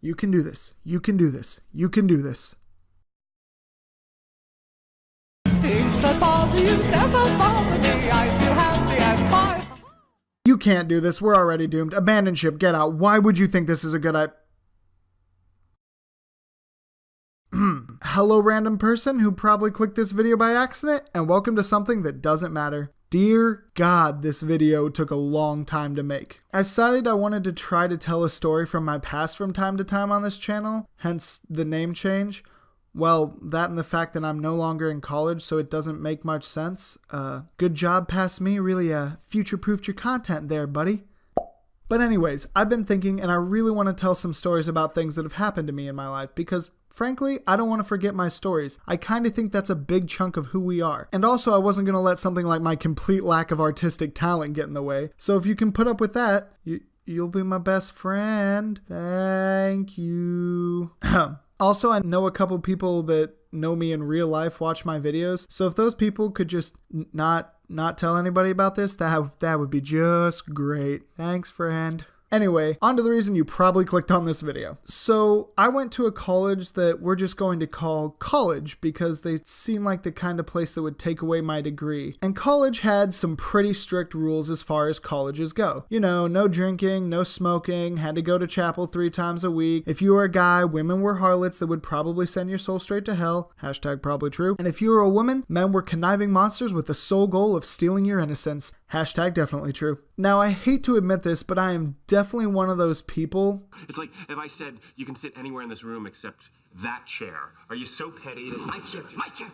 You can do this. You can do this. You can do this. You can't do this. We're already doomed. Abandon ship. Get out. Why would you think this is a good idea? Hello, random person who probably clicked this video by accident, and welcome to something that doesn't matter. Dear God, this video took a long time to make. I decided I wanted to try to tell a story from my past from time to time on this channel, hence the name change. Well, that and the fact that I'm no longer in college, so it doesn't make much sense. Good job past me, really future-proofed your content there, buddy. But anyways, I've been thinking, and I really want to tell some stories about things that have happened to me in my life, because frankly, I don't want to forget my stories. I kind of think that's a big chunk of who we are. And also, I wasn't going to let something like my complete lack of artistic talent get in the way. So if you can put up with that, you'll be my best friend. Thank you. Also, I know a couple people that know me in real life watch my videos. So if those people could just not tell anybody about this, that would be just great. Thanks, friend. Anyway, on to the reason you probably clicked on this video. So I went to a college that we're just going to call college because they seem like the kind of place that would take away my degree. And college had some pretty strict rules as far as colleges go. You know, no drinking, no smoking, had to go to chapel 3 times a week. If you were a guy, women were harlots that would probably send your soul straight to hell. Hashtag probably true. And if you were a woman, men were conniving monsters with the sole goal of stealing your innocence. Hashtag definitely true. Now, I hate to admit this, but I am definitely one of those people. It's like if I said you can sit anywhere in this room except that chair. Are you so petty that my chair?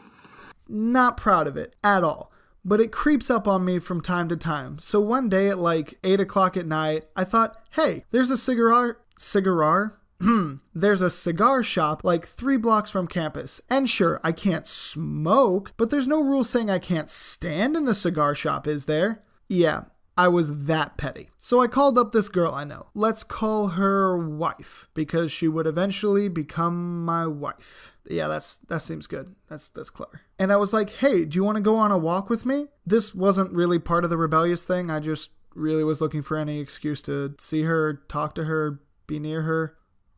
Not proud of it at all. But it creeps up on me from time to time. So one day at like 8 o'clock at night, I thought, hey, there's a cigar shop like 3 blocks from campus. And sure, I can't smoke, but there's no rule saying I can't stand in the cigar shop, is there? Yeah, I was that petty. So I called up this girl I know. Let's call her wife, because she would eventually become my wife. Yeah, that seems good. That's clever. And I was like, hey, do you want to go on a walk with me? This wasn't really part of the rebellious thing. I just really was looking for any excuse to see her, talk to her, be near her,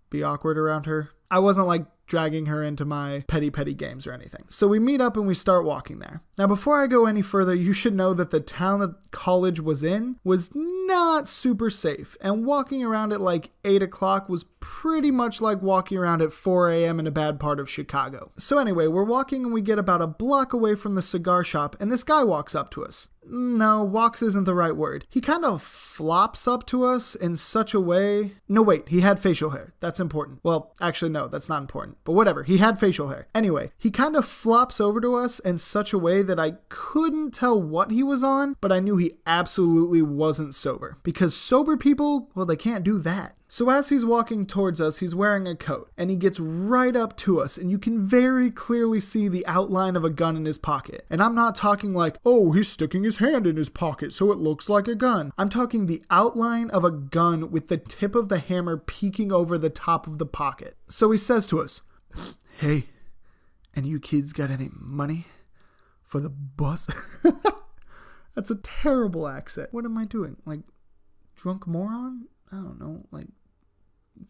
be awkward around her. I wasn't like dragging her into my petty games or anything. So we meet up and we start walking there. Now, before I go any further, you should know that the town that college was in was not super safe. And walking around at like 8 o'clock was pretty much like walking around at 4 a.m. in a bad part of Chicago. So anyway, we're walking and we get about a block away from the cigar shop and this guy walks up to us. No, walks isn't the right word. He kind of flops up to us in such a way. No, wait, he had facial hair. That's important. Well, actually, no, that's not important. But whatever, he had facial hair. Anyway, he kind of flops over to us in such a way that I couldn't tell what he was on, but I knew he absolutely wasn't sober. Because sober people, well, they can't do that. So as he's walking towards us, he's wearing a coat, and he gets right up to us, and you can very clearly see the outline of a gun in his pocket. And I'm not talking like, oh, he's sticking his hand in his pocket so it looks like a gun. I'm talking the outline of a gun with the tip of the hammer peeking over the top of the pocket. So he says to us, hey, and you kids got any money for the bus? That's a terrible accent. What am I doing? Like, drunk moron? I don't know, like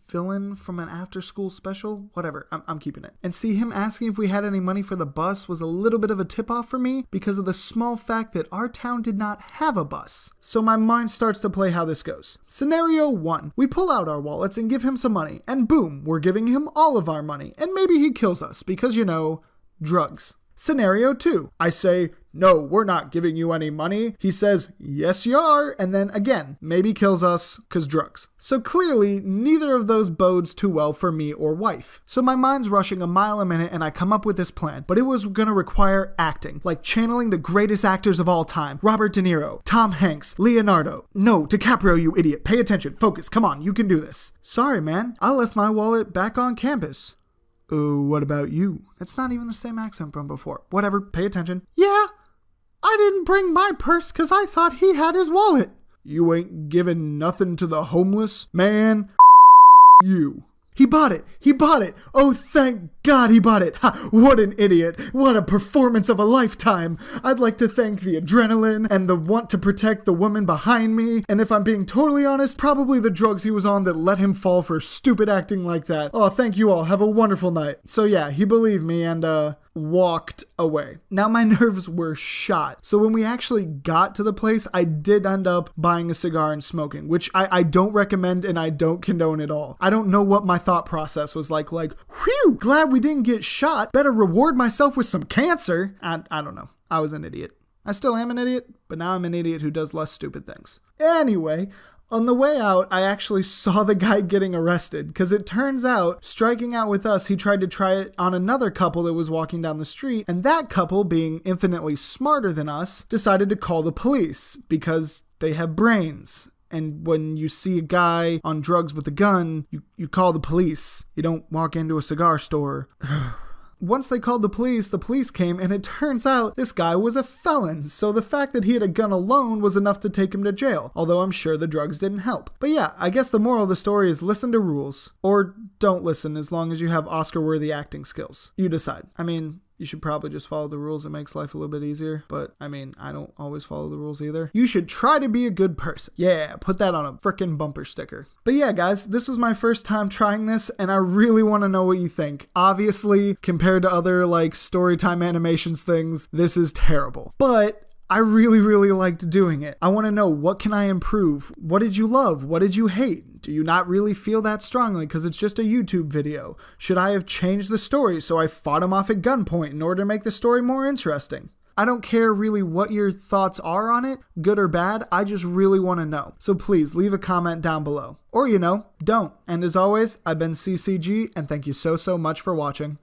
fill in from an after school special, whatever, I'm keeping it. And see, him asking if we had any money for the bus was a little bit of a tip off for me because of the small fact that our town did not have a bus. So my mind starts to play how this goes. Scenario 1, we pull out our wallets and give him some money, and boom, we're giving him all of our money, and maybe he kills us because, you know, drugs. Scenario 2, I say, no, we're not giving you any money. He says, yes, you are. And then again, maybe kills us because drugs. So clearly, neither of those bodes too well for me or wife. So my mind's rushing a mile a minute and I come up with this plan. But it was going to require acting, like channeling the greatest actors of all time. Robert De Niro, Tom Hanks, Leonardo. No, DiCaprio, you idiot. Pay attention. Focus. Come on, you can do this. Sorry, man. I left my wallet back on campus. What about you? That's not even the same accent from before. Whatever, pay attention. Yeah, I didn't bring my purse because I thought he had his wallet. You ain't giving nothing to the homeless? Man, you. He bought it. He bought it. Oh, thank God he bought it. Ha, what an idiot. What a performance of a lifetime. I'd like to thank the adrenaline and the want to protect the woman behind me. And if I'm being totally honest, probably the drugs he was on that let him fall for stupid acting like that. Oh, thank you all. Have a wonderful night. So yeah, he believed me and walked away. Now my nerves were shot. So when we actually got to the place, I did end up buying a cigar and smoking, which I don't recommend and I don't condone at all. I don't know what my thought process was like, whew, glad we didn't get shot. Better reward myself with some cancer. I don't know. I was an idiot. I still am an idiot, but now I'm an idiot who does less stupid things. Anyway, on the way out, I actually saw the guy getting arrested because it turns out, striking out with us, he tried to try it on another couple that was walking down the street, and that couple, being infinitely smarter than us, decided to call the police because they have brains. And when you see a guy on drugs with a gun, you call the police. You don't walk into a cigar store. Once they called the police came, and it turns out this guy was a felon, so the fact that he had a gun alone was enough to take him to jail, although I'm sure the drugs didn't help. But yeah, I guess the moral of the story is listen to rules, or don't listen as long as you have Oscar-worthy acting skills. You decide. I mean, you should probably just follow the rules. It makes life a little bit easier. But, I mean, I don't always follow the rules either. You should try to be a good person. Yeah, put that on a frickin' bumper sticker. But yeah, guys, this was my first time trying this, and I really want to know what you think. Obviously, compared to other, Storytime Animations things, this is terrible. But I really, really liked doing it. I want to know, what can I improve? What did you love? What did you hate? Do you not really feel that strongly because it's just a YouTube video? Should I have changed the story so I fought him off at gunpoint in order to make the story more interesting? I don't care really what your thoughts are on it, good or bad, I just really want to know. So please leave a comment down below. Or don't. And as always, I've been CCG, and thank you so much for watching.